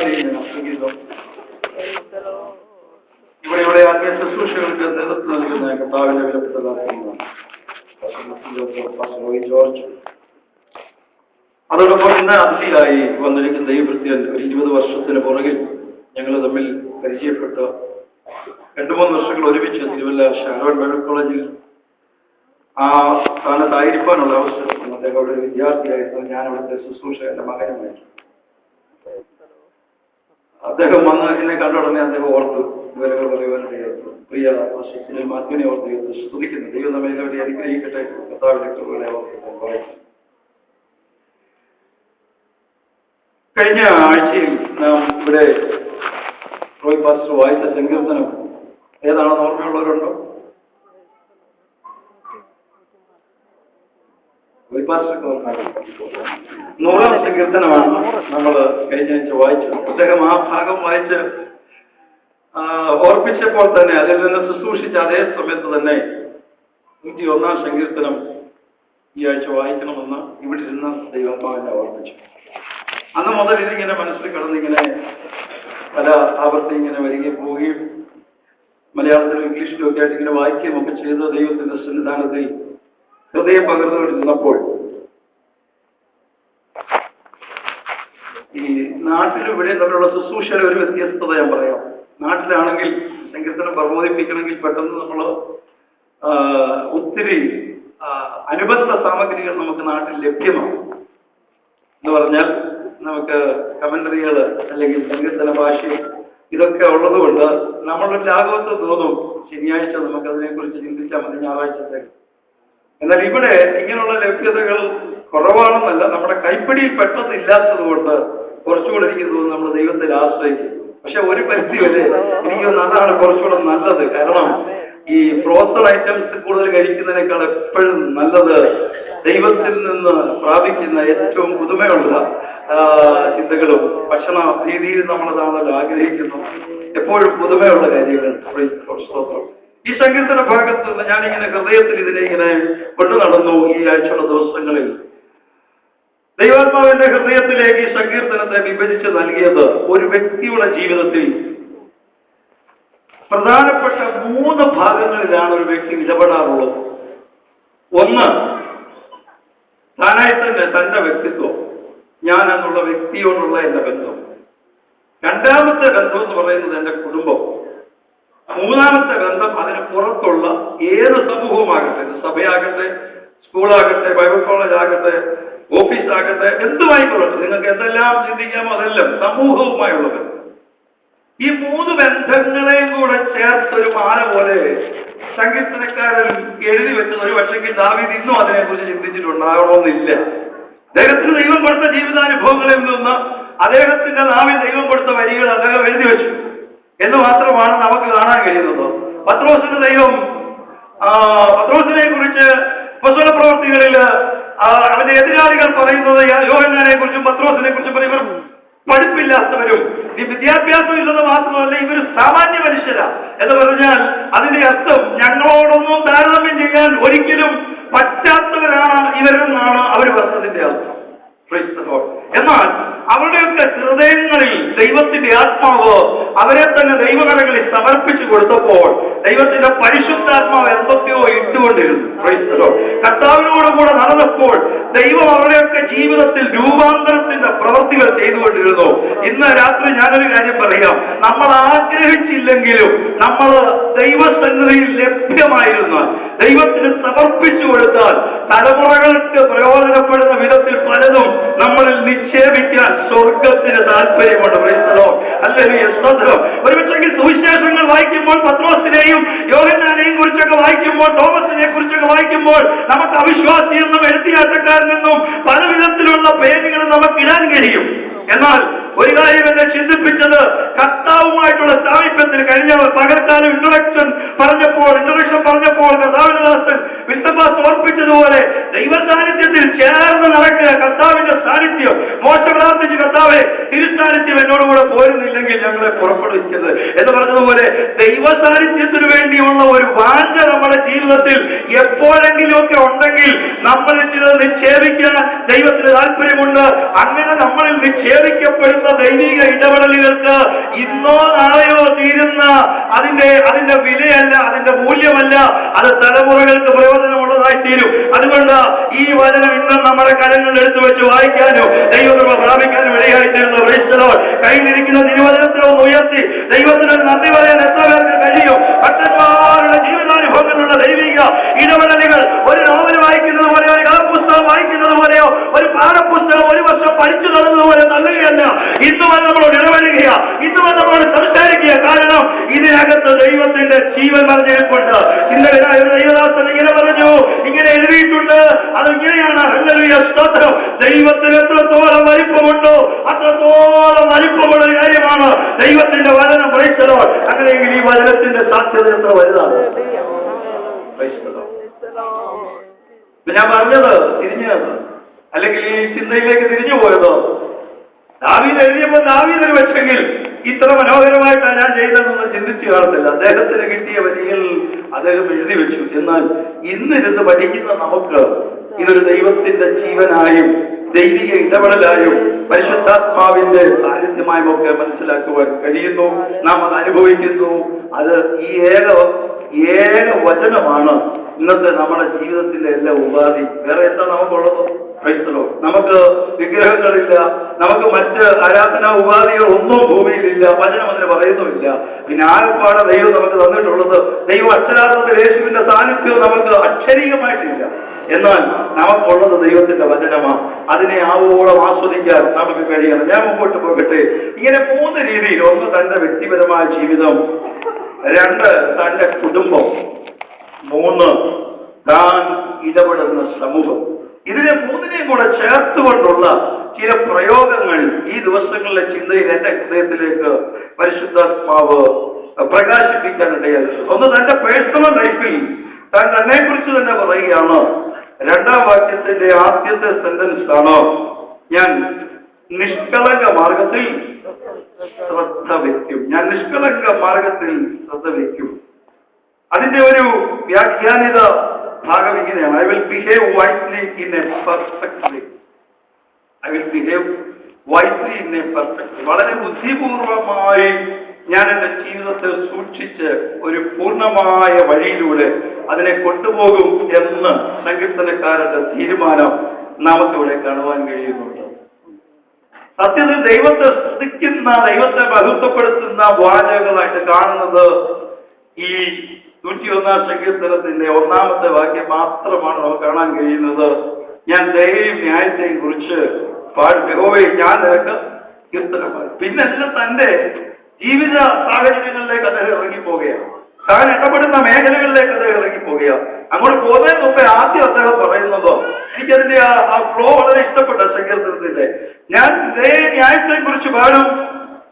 എല്ലാവരെയും ഞാൻ അറിയിക്കുന്നു. ഇവിടെ ആത്മീയ ശുശ്രൂഷകൾക്ക് നേതൃത്വം നൽകുന്ന കർത്താവിന്റെ വിലപ്പെട്ട ജോർജ്, അതോടൊപ്പം ഇന്ന് അതിഥിയായി വന്നിരിക്കുന്ന ദൈവഭൃത്യൻ ഒരു 20 വർഷത്തിന് പുറകിൽ ഞങ്ങൾ തമ്മിൽ പരിചയപ്പെട്ട് 2-3 വർഷങ്ങൾ ഒരുമിച്ച് തിരുവല്ല ഷാരോൺ ബൈബിൾ കോളേജിൽ ആ സ്ഥാനത്തായിരിക്കാനുള്ള അവസരം അദ്ദേഹം അവിടെ ഒരു വിദ്യാർത്ഥിയായിരുന്നു. ഞാൻ അവിടുത്തെ ശുശ്രൂഷ എന്റെ മകനുമായിരുന്നു. അദ്ദേഹം വന്ന് എന്നെ കണ്ട ഉടനെ അദ്ദേഹം ഓർത്തു വിവരങ്ങൾ പറയുവാനിടയായിരുന്നു. പ്രിയ സുനിൽ മാത്യുവിനെ ഓർത്ത് സ്തുതിക്കുന്നു. ദൈവം നമ്മെ എല്ലാവരെയും അനുഗ്രഹിക്കട്ടെ. കർത്താവിന്റെ കൃപകളെ ഓർത്ത് കഴിഞ്ഞ ആഴ്ചയിൽ നാം ഇവിടെ റോയ് പാസ്റ്റർ വായിച്ച സങ്കീർത്തനം ഏതാണെന്ന് ഓർമ്മയുള്ളവരുണ്ടോ? റോയ് പാസ്റ്റർക്ക് ഓർമ്മ 100-ാം സങ്കീർത്തനമാണ് നമ്മൾ കഴിഞ്ഞ ആഴ്ച വായിച്ചത്. അദ്ദേഹം ആ ഭാഗം വായിച്ച് ഓർപ്പിച്ചപ്പോൾ തന്നെ അതിൽ നിന്ന് ശുശ്രൂഷിച്ച അതേ സമയത്ത് തന്നെ 101-ാം സങ്കീർത്തനം ഈ ആഴ്ച വായിക്കണമെന്ന് ഇവിടെ ഇരുന്ന് ദൈവാത്മാവിനെ ഓർപ്പിച്ചു. അന്ന് മുതൽ ഇതിങ്ങനെ മനസ്സിൽ കിടന്നിങ്ങനെ പല ആവർത്തി ഇങ്ങനെ വരികയും പോവുകയും മലയാളത്തിലും ഇംഗ്ലീഷിലും ഒക്കെ ആയിട്ട് ഇങ്ങനെ വായിക്കുകയും ഒക്കെ ചെയ്ത് ദൈവത്തിന്റെ സന്നിധാനത്തിൽ ഹൃദയം പകർന്നുകൊണ്ടിരുന്നപ്പോൾ ഈ നാട്ടിലും ഇവിടെ തമ്മിലുള്ള ശുശ്രൂഷയുടെ ഒരു വ്യത്യസ്തത ഞാൻ പറയാം. നാട്ടിലാണെങ്കിൽ സങ്കീർത്തനം പ്രബോധിപ്പിക്കണമെങ്കിൽ പെട്ടെന്ന് നമ്മൾ ഒത്തിരി അനുബന്ധ സാമഗ്രികൾ നമുക്ക് നാട്ടിൽ ലഭ്യമാണ്. എന്ന് പറഞ്ഞാൽ നമുക്ക് കമന്ററികൾ അല്ലെങ്കിൽ സങ്കീർത്തന ഭാഷയും ഇതൊക്കെ ഉള്ളതുകൊണ്ട് നമ്മളൊരു ലാഘവത്തെ തോന്നും. ശനിയാഴ്ച നമുക്ക് അതിനെക്കുറിച്ച് ചിന്തിച്ചാൽ മതി, ഞായറാഴ്ചത്തേക്ക്. എന്നാൽ ഇവിടെ ഇങ്ങനെയുള്ള ലഭ്യതകൾ കുറവാണെന്നല്ല, നമ്മുടെ കൈപ്പിടിയിൽ പെട്ടെന്ന് ഇല്ലാത്തത് കൊണ്ട് കുറച്ചുകൂടെ എനിക്ക് തോന്നുന്നു നമ്മൾ ദൈവത്തിൽ ആശ്രയിക്കും. പക്ഷെ ഒരു പരിധി വരെ എനിക്ക് തോന്നുന്നു അതാണ് കുറച്ചുകൂടെ നല്ലത്. കാരണം ഈ ഫ്രോസൺ ഐറ്റംസ് കൂടുതൽ കഴിക്കുന്നതിനേക്കാൾ എപ്പോഴും നല്ലത് ദൈവത്തിൽ നിന്ന് പ്രാപിക്കുന്ന ഏറ്റവും പുതുമയുള്ള ചിന്തകളും ഭക്ഷണ രീതിയിൽ നമ്മളതാണല്ലോ ആഗ്രഹിക്കുന്നു. എപ്പോഴും പുതുമയുള്ള കാര്യങ്ങൾ. ഈ സങ്കീർത്തന ഭാഗത്ത് നിന്ന് ഞാനിങ്ങനെ ഹൃദയത്തിൽ ഇതിനെ ഇങ്ങനെ കൊണ്ടു നടന്നു. ഈ ആഴ്ചയുള്ള ദിവസങ്ങളിൽ ദൈവാത്മാവിന്റെ ഹൃദയത്തിലേക്ക് ഈ സങ്കീർത്തനത്തെ വിഭജിച്ച് നൽകിയത് ഒരു വ്യക്തിയുടെ ജീവിതത്തിൽ പ്രധാനപ്പെട്ട 3 ഭാഗങ്ങളിലാണ് ഒരു വ്യക്തി ഇടപെടാറുള്ളത്. ഒന്ന്, താനായി തന്നെ തന്റെ വ്യക്തിത്വം, ഞാൻ എന്നുള്ള വ്യക്തിയോടുള്ള എന്റെ ബന്ധം. രണ്ടാമത്തെ ബന്ധം എന്ന് പറയുന്നത് എന്റെ കുടുംബം. മൂന്നാമത്തെ ബന്ധം അതിന് പുറത്തുള്ള ഏത് സമൂഹവുമാകട്ടെ, സഭയാകട്ടെ, സ്കൂളാകട്ടെ, ബൈബിൾ കോളേജ് ആകട്ടെ, ഓഫീസാകട്ടെ, എന്തുമായിക്കൊള്ളട്ടെ, നിങ്ങൾക്ക് എന്തെല്ലാം ചിന്തിക്കാമോ അതെല്ലാം സമൂഹവുമായുള്ള ബന്ധം. ഈ 3 ബന്ധങ്ങളെയും കൂടെ ചേർത്തൊരു മാല പോലെ സങ്കീർത്തനക്കാരൻ എഴുതി വെച്ചത് ഒരു പക്ഷെങ്കിൽ ദാവീദ് ഇന്നും അതിനെക്കുറിച്ച് ചിന്തിച്ചിട്ടുണ്ടാകണമെന്നില്ല. അദ്ദേഹത്തിന് ദൈവം കൊടുത്ത ജീവിതാനുഭവങ്ങളിൽ നിന്ന് അദ്ദേഹത്തിന്റെ നാവിൽ ദൈവം കൊടുത്ത വരികൾ അദ്ദേഹം എഴുതി വെച്ചു എന്ന് മാത്രമാണ് നമുക്ക് കാണാൻ കഴിയുന്നത്. പത്രോസിനെ കുറിച്ച് അപ്പോസ്തല പ്രവർത്തികളിൽ അവന്റെ എതിരാളികൾ പറയുന്നത് യോഹന്നാനെ കുറിച്ചും പത്രോസിനെ കുറിച്ചും പറയുമ്പോൾ പഠിപ്പില്ലാത്തവരും ഈ വിദ്യാഭ്യാസം ഇല്ലെന്ന് മാത്രമല്ല ഇവർ സാമാന്യ മനുഷ്യരാ എന്ന് പറഞ്ഞാൽ അതിന്റെ അർത്ഥം ഞങ്ങളോടൊന്നും താരതമ്യം ചെയ്യാൻ ഒരിക്കലും പറ്റാത്തവരാണ് ഇവരെന്നാണ് അവർ പറഞ്ഞതിന്റെ അർത്ഥം. എന്നാൽ അവരുടെയൊക്കെ ഹൃദയങ്ങളിൽ ദൈവത്തിന്റെ ആത്മാവ് അവരെ തന്നെ ദൈവകരങ്ങളിൽ സമർപ്പിച്ചു കൊടുത്തപ്പോൾ ദൈവത്തിന്റെ പരിശുദ്ധാത്മാവ് എന്തൊക്കെയോ ഇട്ടുകൊണ്ടിരുന്നു. കർത്താവിനോടുകൂടെ നടന്നപ്പോൾ ദൈവം അവരുടെയൊക്കെ ജീവിതത്തിൽ രൂപാന്തരത്തിന്റെ പ്രവൃത്തികൾ ചെയ്തുകൊണ്ടിരുന്നു. ഇന്ന് രാത്രി ഞാനൊരു കാര്യം പറയാം. നമ്മൾ ആഗ്രഹിച്ചില്ലെങ്കിലും നമ്മൾ ദൈവസന്നിധിയിൽ ലഭ്യമായിരുന്ന ദൈവത്തിന് സമർപ്പിച്ചു കൊടുത്താൽ തലമുറകൾക്ക് പ്രയോജനപ്പെടുന്ന വിധത്തിൽ പലതും നമ്മളിൽ നിക്ഷേപിക്കാൻ സ്വർഗത്തിന് താല്പര്യമുണ്ട്. അല്ലെങ്കിൽ ഒരുപക്ഷെങ്കിൽ സുവിശേഷങ്ങൾ വായിക്കുമ്പോൾ പത്രോസിനെയും യോഹന്നാനെയും കുറിച്ചൊക്കെ വായിക്കുമ്പോൾ, തോമസിനെ കുറിച്ചൊക്കെ വായിക്കുമ്പോൾ നമുക്ക് അവിശ്വാസി എന്നും എഴുത്തിയാട്ടക്കാരനെന്നും പല വിധത്തിലുള്ള പേരുകൾ നമുക്കിടാൻ കഴിയും. എന്നാൽ ഒരു കാര്യം എന്നെ ചിന്തിപ്പിച്ചത് കർത്താവുമായിട്ടുള്ള സാമീപ്യത്തിന് കഴിഞ്ഞ പകർത്താനും ഇൻട്രൊഡക്ഷൻ പറഞ്ഞപ്പോൾ കർത്താവിനദാസൻ വിശ്വദാസ് ഓർപ്പിച്ചതുപോലെ ദൈവ സാന്നിധ്യത്തിൽ ചേർന്ന് നടക്കുക. കർത്താവിന്റെ സാന്നിധ്യം മോശ പ്രാർത്ഥിച്ച് കർത്താവെ തിരുസാന്നിധ്യം എന്നോടുകൂടെ പോരുന്നില്ലെങ്കിൽ ഞങ്ങളെ പുറപ്പെടുവിക്കരുത് എന്ന് പറഞ്ഞതുപോലെ ദൈവ സാന്നിധ്യത്തിനു വേണ്ടിയുള്ള ഒരു വാഞ്ച നമ്മുടെ ജീവിതത്തിൽ എപ്പോഴെങ്കിലുമൊക്കെ ഉണ്ടെങ്കിൽ നമ്മളിൽ ചിലത് നിക്ഷേപിക്കാൻ ദൈവത്തിന് താല്പര്യമുണ്ട്. അങ്ങനെ നമ്മളിൽ നിക്ഷേപിക്കപ്പെടുന്ന ദൈവിക ഇടപെടലുകൾക്ക് ഇന്നോ നാളെയോ തീരുന്ന അതിന്റെ വിലയല്ല, അതിന്റെ മൂല്യമല്ല, അത് തലമുറകൾക്ക് പ്രയോജനമുള്ളതായി തീരും. അതുകൊണ്ട് ഈ വചനം ഇന്നും നമ്മുടെ കരങ്ങളിൽ എടുത്തു വെച്ച് വായിക്കാനോ ദൈവകൃപ പ്രാപിക്കാനും ഇടയായിത്തീരുന്നു. കയ്യിലിരിക്കുന്ന തിരുവചനത്തിലോ ഒന്ന് ഉയർത്തി ദൈവത്തിന് നന്ദി പറയാൻ എത്ര പേർക്ക് കഴിയും? ഭക്തന്മാരുടെ ജീവിതാനുഭവങ്ങളിലുള്ള ദൈവിക ഇടപെടലുകൾ ഒരു നോവൽ വായിക്കുന്നത് പോലെയോ ഒരു കഥാപുസ്തകം വായിക്കുന്നത് പോലെയോ ഒരു പാഠപുസ്തകം ഒരു വർഷം പഠിച്ചു നടന്നത് പോലെ നൽകുകയല്ല. ഇന്നും നമ്മളോട് ഇടപെടുക, ഇന്നും നമ്മളോട് സംസാരിക്കുക. കാരണം ഇതിനകത്ത് ദൈവത്തിന്റെ ജീവൻ പറഞ്ഞിരിപ്പുണ്ട്. ഇന്നലെ ഒരു ദൈവദാസൻ ഇങ്ങനെ പറഞ്ഞു, ഇങ്ങനെ എഴുതിയിട്ടുണ്ട്, അത് ഇങ്ങനെയാണ്. ഹല്ലേലൂയ, സ്തോത്രം. ദൈവത്തിന് എത്രത്തോളം വലിപ്പമുണ്ടോ അത്രത്തോളം വലിപ്പമുള്ള കാര്യമാണ് ദൈവത്തിന്റെ വചനം. പ്രൈസ്തലോ. അങ്ങനെയെങ്കിൽ ഈ വചനത്തിന്റെ സാധ്യത എത്ര വലുതാണ്. ഞാൻ പറഞ്ഞത് തിരിഞ്ഞത് അല്ലെങ്കിൽ ഈ ചിന്തയിലേക്ക് തിരിഞ്ഞു പോയത്, ദാവീദ് എഴുതിയപ്പോൾ ദാവീദ് വെച്ചെങ്കിൽ ഇത്ര മനോഹരമായിട്ടാണ് ഞാൻ ചെയ്തതെന്നൊന്നും ചിന്തിച്ചു കാണത്തില്ല. അദ്ദേഹത്തിന് കിട്ടിയ വരിയിൽ അദ്ദേഹം എഴുതി വെച്ചു. എന്നാൽ ഇന്നിരുന്ന് പഠിക്കുന്ന നമുക്ക് ഇതൊരു ദൈവത്തിന്റെ ജീവനായും ദൈവിക ഇടപെടലായും പരിശുദ്ധാത്മാവിന്റെ സാന്നിധ്യമായും ഒക്കെ മനസ്സിലാക്കുവാൻ കഴിയുന്നു. നാം അത് അനുഭവിക്കുന്നു. അത് ഈ ഏക വചനമാണ് ഇന്നത്തെ നമ്മുടെ ജീവിതത്തിന്റെ എല്ലാ ഉപാധി. വേറെ എന്താ നമുക്കുള്ളത്? ക്രൈസ്തവോ, നമുക്ക് വിഗ്രഹങ്ങളില്ല, നമുക്ക് മറ്റ് ആരാധനാ ഉപാധികൾ ഒന്നും ഭൂമിയിലില്ല. വചനം അതിന് പറയുന്നുമില്ല. പിന്നെ ആകപ്പാടെ ദൈവം നമുക്ക് തന്നിട്ടുള്ളത് ദൈവം അക്ഷരാർത്ഥത്തിൽ യേശുവിന്റെ സാന്നിധ്യവും നമുക്ക് അക്ഷരീകമായിട്ടില്ല. എന്നാൽ നമുക്കുള്ളത് ദൈവത്തിന്റെ വചനമാണ്. അതിനെ ആവോളം ആസ്വദിക്കാൻ നമുക്ക് കഴിയണം. ഞാൻ മുമ്പോട്ട് പോകട്ടെ. ഇങ്ങനെ 3 രീതിയിൽ: ഒന്ന് തന്റെ വ്യക്തിപരമായ ജീവിതം, 2 തന്റെ കുടുംബം, 3 താൻ ഇടപെടുന്ന സമൂഹം. ഇതിനെ 3നെയും കൂടെ ചേർത്തുകൊണ്ടുള്ള ചില പ്രയോഗങ്ങൾ ഈ ദിവസങ്ങളിലെ ചിന്തയിൽ എന്റെ ഹൃദയത്തിലേക്ക് പരിശുദ്ധാത്മാവ് പ്രകാശിപ്പിക്കാനിടയായി. ഒന്ന് തന്റെ പേഴ്സണൽ ലൈഫിൽ താൻ തന്നെ കുറിച്ച് തന്നെ പറയുകയാണ്. 2ാം വാക്യത്തിന്റെ ആദ്യത്തെ സെന്റൻസ് ആണ്, ഞാൻ നിഷ്കളങ്ക മാർഗത്തിൽ ശ്രദ്ധ വയ്ക്കും. ഞാൻ നിഷ്കളങ്ക മാർഗത്തിൽ ശ്രദ്ധ വയ്ക്കും. അതിന്റെ ഒരു വ്യാഖ്യാനിത ഭാഗം ഇങ്ങനെയാണ്: I will behave wisely in a perfect way. I will behave wisely in a perfect way. വളരെ ബുദ്ധിപൂർവമായി ഞാൻ എന്റെ ജീവിതത്തെ സൂക്ഷിച്ച് ഒരു പൂർണ്ണമായ വഴിയിലൂടെ അതിനെ കൊണ്ടുപോകും എന്ന് സങ്കീർത്തനക്കാരന്റെ തീരുമാനം നമുക്കിവിടെ കാണുവാൻ കഴിയുന്നുണ്ട്. സത്യത്തിൽ ദൈവത്തെ സ്തുതിക്കുന്ന, ദൈവത്തെ ബഹുത്വപ്പെടുത്തുന്ന വാചകങ്ങളായിട്ട് കാണുന്നത് ഈ 101-ാം സങ്കീർത്തനത്തിന്റെ 1-ാമത്തെ വാക്യം മാത്രമാണ് നമുക്ക് കാണാൻ കഴിയുന്നത്. ഞാൻ ദയയും ന്യായത്തെയും കുറിച്ച് യഹോവേ ഞാൻ നിനക്ക് കീർത്തനമായി. പിന്നെല്ലാം തന്റെ ജീവിത സാഹചര്യങ്ങളിലേക്ക് അദ്ദേഹം ഇറങ്ങിപ്പോകുകയാണ്. താൻ ഇടപെടുന്ന മേഖലകളിലേക്ക് അദ്ദേഹം ഇറങ്ങിപ്പോകുകയാണ്. അങ്ങോട്ട് പോകുന്നതിന് മുമ്പേ ആദ്യം അദ്ദേഹം പറയുന്നത്, എനിക്കതിന്റെ ആ ഫ്ലോ വളരെ ഇഷ്ടപ്പെട്ട സങ്കീർത്തനത്തിന്റെ, ഞാൻ ന്യായത്തെ കുറിച്ച് പാടും,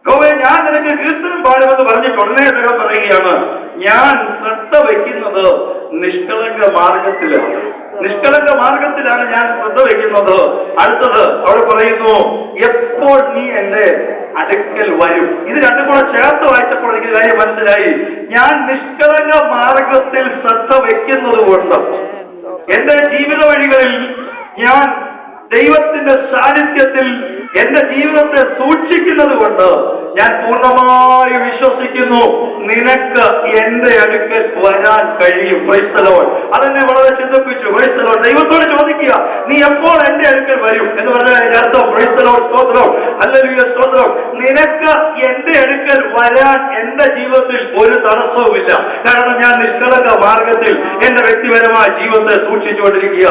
യഹോവേ ഞാൻ നിനക്ക് കീർത്തനം പാടുമെന്ന് പറഞ്ഞിട്ട് ഉടനെ അദ്ദേഹം പറയുകയാണ്, ഞാൻ ശ്രദ്ധ വയ്ക്കുന്നത് നിഷ്കളങ്ക മാർഗത്തിലാണ്. നിഷ്കളങ്ക മാർഗത്തിലാണ് ഞാൻ ശ്രദ്ധ വയ്ക്കുന്നത്. അടുത്തത് അവിടെ പറയുന്നു, എപ്പോൾ നീ എന്റെ അടുക്കൽ വരും. ഇത് രണ്ടും കൂടെ ചേർത്ത് വായിച്ചപ്പോൾ എനിക്ക് കാര്യം മനസ്സിലായി. ഞാൻ നിഷ്കളങ്ക മാർഗത്തിൽ ശ്രദ്ധ വയ്ക്കുന്നത് കൊണ്ട് എന്റെ ജീവിത വഴികളിൽ ഞാൻ ദൈവത്തിന്റെ സാന്നിധ്യത്തിൽ എന്റെ ജീവിതത്തെ സൂക്ഷിക്കുന്നത് കൊണ്ട് ഞാൻ പൂർണ്ണമായി വിശ്വസിക്കുന്നു, നിനക്ക് എന്റെ അടുക്കൽ വരാൻ കഴിയും. Praise the Lord. അതെന്നെ വളരെ ചിന്തിപ്പിച്ചു. Praise the Lord. ദൈവത്തോട് ചോദിക്കുക, നീ എപ്പോൾ എന്റെ അടുക്കൽ വരും എന്ന് പറഞ്ഞാൽ അതിന്റെ അർത്ഥം, പ്രൈസ് ദി ലോർഡ്, സ്തോത്രം, ഹല്ലേലൂയ, സ്തോത്രം, നിനക്ക് എന്റെ അടുക്കൽ വരാൻ എന്റെ ജീവിതത്തിൽ ഒരു തടസ്സവുമില്ല. കാരണം ഞാൻ നിഷ്കളങ്ക മാർഗത്തിൽ എന്റെ വ്യക്തിപരമായ ജീവിതത്തെ സൂക്ഷിച്ചുകൊണ്ടിരിക്കുക.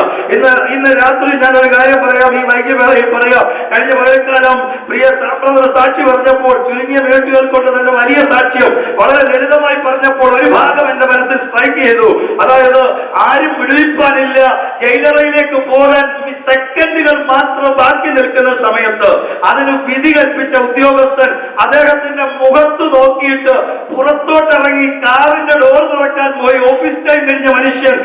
ഇന്ന് രാത്രി ഞാനൊരു കാര്യം പറയാം, ഈ വൈകിവേളയിൽ പറയാം. കഴിഞ്ഞ പകൽക്കാലം പ്രിയ സാക്ഷി പറഞ്ഞപ്പോൾ ചുരുങ്ങിയ മിനിറ്റുകൾ കൊണ്ട് തന്നെ വലിയ സാക്ഷ്യം വളരെ ലളിതമായി പറഞ്ഞപ്പോൾ ഒരു ഭാഗം എന്റെ മനസ്സിൽ സ്ട്രൈക്ക് ചെയ്തു. അതായത് ആരും വിടുവിപ്പാനില്ല, ജയിലറയിലേക്ക് പോകാൻ സെക്കൻഡുകൾ മാത്രം ബാക്കി നിൽക്കുന്ന സമയത്ത് അതിന് വിധി കൽപ്പിച്ച ഉദ്യോഗസ്ഥൻ അദ്ദേഹത്തിന്റെ മുഖത്ത് നോക്കിയിട്ട് പുറത്തോട്ടിറങ്ങി കാറിന്റെ ഡോർ തുറക്കാൻ പോയി. ഓഫീസ് ടൈം കഴിഞ്ഞ മനുഷ്യൻ,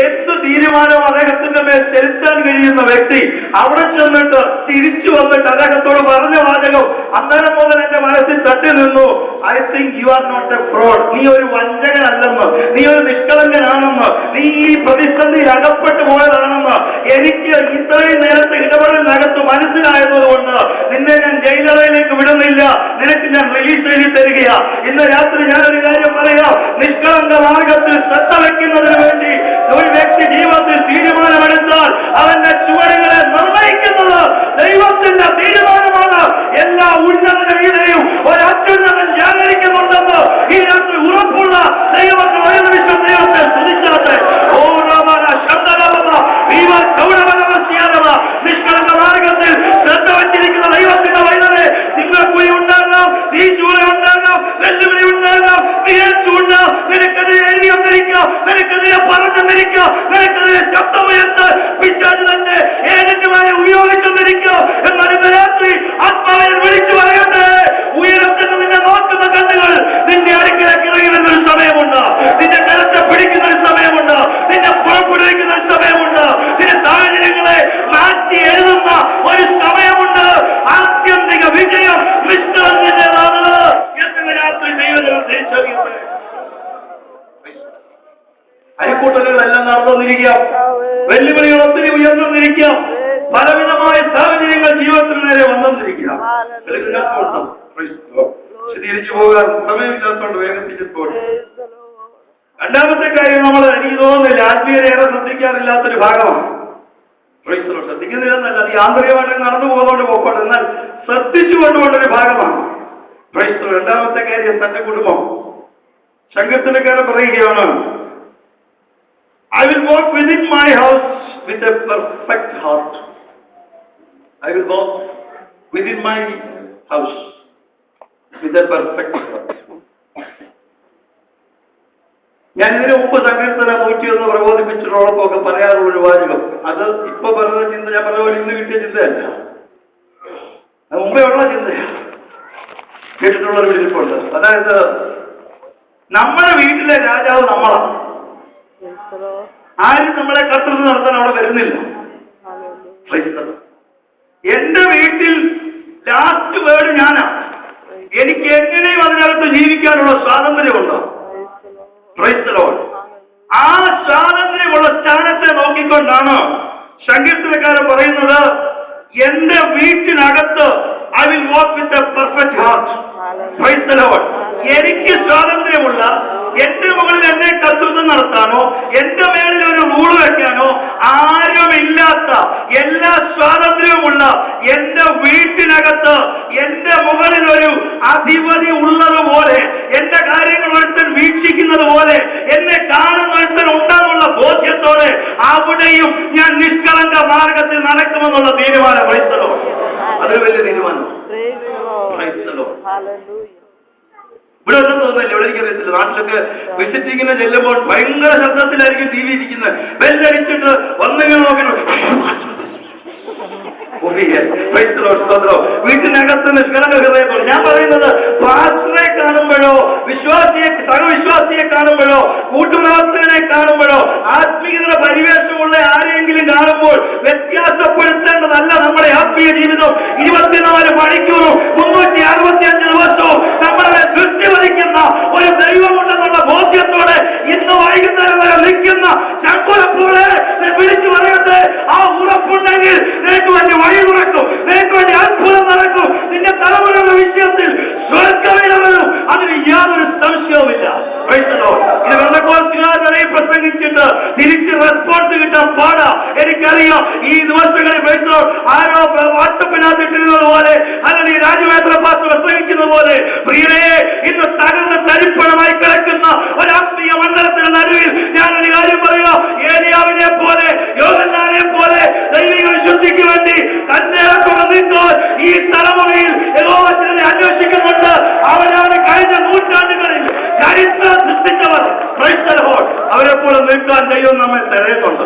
എന്ത് തീരുമാനവും അദ്ദേഹത്തിന്റെ മേൽ ചെലുത്താൻ കഴിയുന്ന വ്യക്തി അവിടെ ചെന്നിട്ട് തിരിച്ചു വന്നിട്ട് അദ്ദേഹത്തോട് പറഞ്ഞ വാചകം അന്നേരം മുതൽ എന്റെ മനസ്സിൽ തട്ടി നിന്നു. I think you are not a fraud. നീ ഒരു വഞ്ചകനല്ലെന്ന്, നീ ഒരു നിഷ്കളങ്കനാണെന്ന്, നീ ഈ പ്രതിസന്ധിയിൽ അകപ്പെട്ടു പോയതാണെന്ന് എനിക്ക് ഇത്രയും നേരത്തെ ഇടപെടലിനകത്ത് മനസ്സിലായതുകൊണ്ട് നിന്നെ ഞാൻ ജയിലറയിലേക്ക് വിടുന്നില്ല, നിനക്ക് ഞാൻ റിലീസ് എഴുതി തരികയാ. ഇന്ന് രാത്രി ഞാനൊരു കാര്യം പറയാം, നിഷ്കളങ്ക മാർഗത്തിൽ ശ്രദ്ധ വയ്ക്കുന്നതിന് വേണ്ടി ഒരു വ്യക്തി ജീവിതത്തിൽ തീരുമാനമെടുത്താൽ അവന്റെ ചുവടുകളെ നിർണയിക്കുന്നത് ദൈവത്തിന്റെ തീരുമാനമാണ്. എല്ലാ ഉന്നതനെയും ഒരത്യുന്നതൻ ജാഗരിക്കുന്നുണ്ടെന്ന് ഈ രാത്രി ഉറപ്പുള്ള ദൈവത്തിൽ ഒരു നിമിഷം ദൈവത്തെ സ്തുതിച്ചാട്ടെ. നിഷ്കളങ്ക മാർഗത്തിൽ ശ്രദ്ധ വച്ചിരിക്കുന്ന ദൈവത്തിന്റെ വൈദ്യരെ നിങ്ങൾക്കുയി ഉണ്ടാകാം, നീ ചൂല ഉണ്ടാകാം, വെല്ലുവിളി ഉണ്ടാകാം, നീച്ചുണ്ടാം, നിനക്കെതിരെ എഴുതി വന്നിരിക്കാം, നിനക്കെതിരെ പറഞ്ഞെന്നിരിക്കാം, നിനക്കെതിരെ ശബ്ദമുയർത്ത് പിശാച് തന്നെ ഏജന്റുമാരെ ഉപയോഗിച്ചെന്നിരിക്കാം. എന്നാൽ ഇന്ന് രാത്രി ആത്മാവിനെ വിളിച്ചു പറയട്ടെ, ഉയരത്തിൽ നിന്നെ നോക്കുന്ന കണ്ണുകൾ നിന്റെ അടുക്കിലേക്ക് ഇറങ്ങി വരുന്നൊരു സമയമുണ്ട്, നിന്റെ കരത്തെ പിടിക്കുന്ന ഒരു സമയമുണ്ട്, നിന്നെ പുറപ്പെടുവിക്കുന്ന ഒരു സമയമുണ്ട്, നിന്റെ സാഹചര്യങ്ങളെ മാറ്റി എഴുതുന്ന ഒരു സമയമുണ്ട്. ആത്യന്തിക വിജയം നിഷ്കളങ്കന്റേതാണ് എന്ന് രാത്രി ദൈവജനം തിരിച്ചറിയട്ടെ. അരിക്കൂട്ടലുകളെല്ലാം നടന്നിരിക്കാം, വെല്ലുവിളികൾ ഒത്തിരി ഉയർന്നിരിക്കാം, പലവിധമായ സാഹചര്യങ്ങൾ ജീവിതത്തിന് നേരെ വന്നിരിക്കാം. തിരിച്ചു പോകാൻ സമയമില്ലാത്തതുകൊണ്ട് വേഗത്തിൽ പോകണം. രണ്ടാമത്തെ കാര്യം, നമ്മൾ എനിക്ക് തോന്നുന്നില്ല ആത്മീയതയേറെ ശ്രദ്ധിക്കാറില്ലാത്തൊരു ഭാഗമാണ്. ശ്രദ്ധിക്കുന്നില്ലെന്നല്ല, അത് യാന്ത്രികമായിട്ട് നടന്നു പോകുന്നതുകൊണ്ട് പോകട്ടെ, എന്നാൽ ശ്രദ്ധിച്ചു കൊണ്ടുപോകേണ്ടൊരു ഭാഗമാണ്. രണ്ടാമത്തെ കാര്യം, തന്റെ കുടുംബം. സങ്കീർത്തനക്കാരൻ പറയുകയാണ്, I will walk within my house with a perfect heart. I will walk within my house with a perfect heart. ഞാൻ ഇതിനു മുമ്പ് സങ്കീർത്തന 101 പ്രബോധിപ്പിച്ചിട്ടോടൊപ്പമൊക്കെ പറയാറുള്ളൊരു വാചകം, അത് ഇപ്പൊ പറഞ്ഞ ചിന്ത ഞാൻ പറഞ്ഞ പോലെ ഇന്ന് കിട്ടിയ ചിന്തയല്ല, അത് മുമ്പേ ഉള്ള ചിന്തയാണ്, കേട്ടിട്ടുള്ളൊരു വിളിപ്പുണ്ട്. അതായത് നമ്മുടെ വീട്ടിലെ രാജാവ് നമ്മളാണ്, ആരും നമ്മളെ കർത്തൃത്വം നടത്താൻ അവിടെ വരുന്നില്ല. എന്റെ വീട്ടിൽ ലാസ്റ്റ് വേർഡ് ഞാനാ, എനിക്ക് എങ്ങനെയും അതിനകത്ത് ജീവിക്കാനുള്ള സ്വാതന്ത്ര്യമുണ്ടോ? ആ സ്വാതന്ത്ര്യമുള്ള സ്ഥാനത്തെ നോക്കിക്കൊണ്ടാണ് സങ്കീർത്തനക്കാരൻ പറയുന്നത്, എന്റെ വീട്ടിനകത്ത് I will walk with a perfect heart. Praise the Lord. എനിക്ക് സ്വാതന്ത്ര്യമുള്ള, എന്റെ മുകളിൽ എന്നെ കർത്തൃത്വം നടത്താനോ എന്റെ മേലിൽ ഒരു റൂള് വെക്കാനോ ആരുമില്ലാത്ത, എല്ലാ സ്വാതന്ത്ര്യവുമുള്ള എന്റെ വീട്ടിനകത്ത് എന്റെ മുകളിൽ ഒരു അധിപതി ഉള്ളതുപോലെ, എന്റെ കാര്യങ്ങൾ ഒരുത്തൻ വീക്ഷിക്കുന്നത് പോലെ, എന്നെ കാണുന്ന ഒരുത്തൻ ഉണ്ടാകുന്ന ബോധ്യത്തോടെ അവിടെയും ഞാൻ നിഷ്കളങ്ക മാർഗത്തിൽ നടക്കുമെന്നുള്ള തീരുമാനം. Praise the Lord. അതൊരു വലിയ തീരുമാനം. Praise the Lord. ഇവിടെ ഒന്നും തോന്നില്ല, ഇവിടെ എനിക്കറിയത്തില്ല, നാട്ടിലൊക്കെ വിസിറ്റിങ്ങിന് ചെല്ലുമ്പോൾ ഭയങ്കര ശബ്ദത്തിലായിരിക്കും ടി വി ഇരിക്കുന്നത്, ബെല്ലടിച്ചിട്ട് ഒന്നെങ്കിലും നോക്കണം, വീട്ടിനകത്ത് നിഷ്കളങ്ക ഹൃദയത്തോടെ. ഞാൻ പറയുന്നത് പാസ്റ്ററെ കാണുമ്പോഴോ സഹവിശ്വാസിയെ കാണുമ്പോഴോ കൂട്ടുപ്രവർത്തകനെ കാണുമ്പോഴോ ആത്മീയതയുടെ പരിവേഷമുള്ള ആരെങ്കിലും കാണുമ്പോൾ വ്യത്യാസപ്പെടുത്തേണ്ടതല്ല നമ്മുടെ ആത്മീയ ജീവിതം. 24 മണിക്കൂറും 365 ദിവസവും നമ്മളെ ദൃഷ്ടി വഹിക്കുന്ന ഒരു ദൈവമുണ്ടെന്നുള്ള ബോധ്യത്തോടെ ഇന്ന് വൈകുന്നേരം വരെ നിൽക്കുന്ന ചങ്കുലപ്പൂളെ വിളിച്ചു പറയട്ടെ, ആ ഉറപ്പുണ്ടെങ്കിൽ നിനക്ക് വേണ്ടി വഴി തുറക്കും, നിനക്ക് വേണ്ടി അത്ഭുതം നടക്കും. നിന്റെ തലമുറയുടെ വിഷയത്തിൽ സ്വർഗമിടവരും, അതിന് യാതൊരു സംശയവുമില്ല. ഇത് വെള്ളക്കോസ്റ്റുകാരെ പ്രസംഗിച്ചിട്ട് തിരിച്ച് റെസ്പോൺസ് കിട്ടാൻ പാടാ. എനിക്കറിയാം, ഈ ദിവസങ്ങളിൽ ആരോ വാട്സപ്പിനകത്തിട്ടിരുന്നത് പോലെ, അല്ലെങ്കിൽ രാജവേന്ദ്ര പാസ് പ്രസംഗിക്കുന്ന പോലെ, പ്രിയരെ, ഇന്ന് തകർന്ന് തരിപ്പണമായി കിടക്കുന്ന ഒരാത്മീയ മണ്ഡലത്തിന്റെ നടുവിൽ ഞാനൊരു കാര്യം പറയുക, ഏലിയാവിനെ പോലെ, യോഹന്നാനെ പോലെ ദൈവിക വിശുദ്ധിക്ക് വേണ്ടി തന്നെ നിന്നാൽ ഈ തലമുറയിൽ യഹോവയെ അന്വേഷിക്കുന്നുണ്ട്. അവരെപ്പോലെ നിൽക്കാൻ ദൈവം നമ്മെ തിരയുന്നുണ്ട്.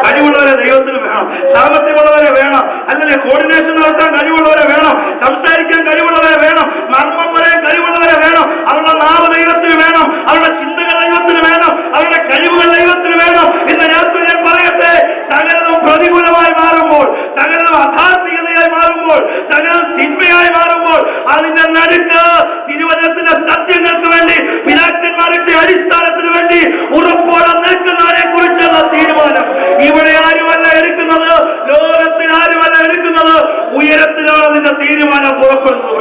കഴിവുള്ളവരെ ദൈവത്തിന് വേണം, സാമ്പത്തികമുള്ളവരെ വേണം, അല്ലെങ്കിൽ കോർഡിനേഷൻ നടത്താൻ കഴിവുള്ളവരെ വേണം, സംസാരിക്കാൻ കഴിവുള്ളവരെ വേണം, മർമ്മം പറയാൻ കഴിവുള്ളവരെ വേണം, അവരുടെ നാവ് ദൈവത്തിന് വേണം, അവരുടെ ചിന്തകൾ ദൈവത്തിന് വേണം, അവരുടെ കഴിവുകൾ ദൈവത്തിന് വേണം. ഇന്ന് രാത്രി ഞാൻ പറയട്ടെ, സകലതും പ്രതികൂലമായി മാറുമ്പോൾ, സകലതും അധാർമികതയായി മാറുമ്പോൾ, സകലം തിന്മയായി മാറുമ്പോൾ, അതിന്റെ നടുക്ക് തിരുവചനത്തിന്റെ സത്യങ്ങൾക്ക് വേണ്ടി, പിതാക്കന്മാരുടെ അടിസ്ഥാനത്തിന് വേണ്ടി ഉറപ്പോടെ നിൽക്കുന്നവരെ കുറിച്ചുള്ള തീരുമാനം ഇവിടെ ആരുമല്ല എടുക്കുന്നത്, ലോകത്തിൽ ആരുമല്ല എടുക്കുന്നത്, ഉയരത്തിലാണ് അതിന്റെ തീരുമാനം പുറപ്പെടുന്നത്.